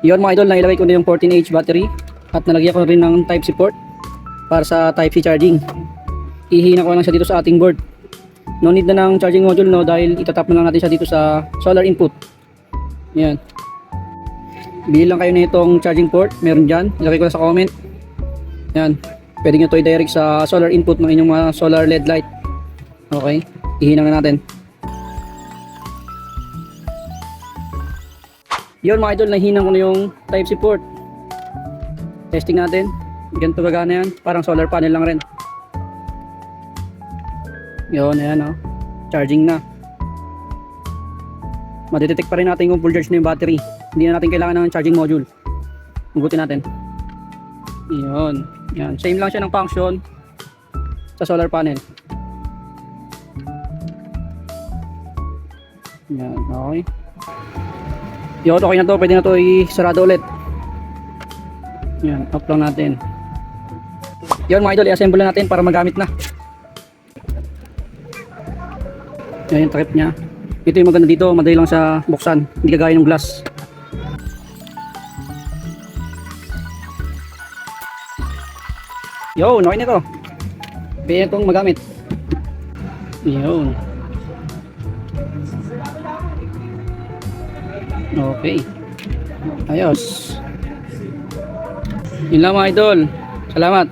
Yun mga idol, nailagay ko na yung 14H battery at nalagyan ko rin ng Type-C port para sa Type-C charging. Ihina ko lang siya dito sa ating board. No need na ng charging module no, dahil itatap na lang natin siya dito sa solar input. Yan. Bili lang kayo nitong charging port, meron dyan, ilagay ko na sa comment. Yan. Pwede nyo ito i-direct sa solar input ng inyong mga solar LED light. Okay, ihina na natin. Yun mga idol, nahihinang ko na yung Type-C port. Testing natin. Ganito gagana yan. Parang solar panel lang rin. Yun, ayan o. Charging na. Madetect pa rin natin kung full charge na yung battery. Hindi na natin kailangan ng charging module. Hugutin natin. Yun. Yan. Same lang siya ng function sa solar panel. Yan. Okay. Yun, okay na to. Pwede na to i-sarado ulit. Yan, off lang natin. Yun mga idol, i-assemble natin para magamit na. Yan yung takip nya. Ito yung maganda dito, madali lang sa buksan. Hindi kagaya ng glass. Yun, okay na to. Pwede itong magamit. Yun. Okay. Ayos. Yun lang mga idol. Salamat.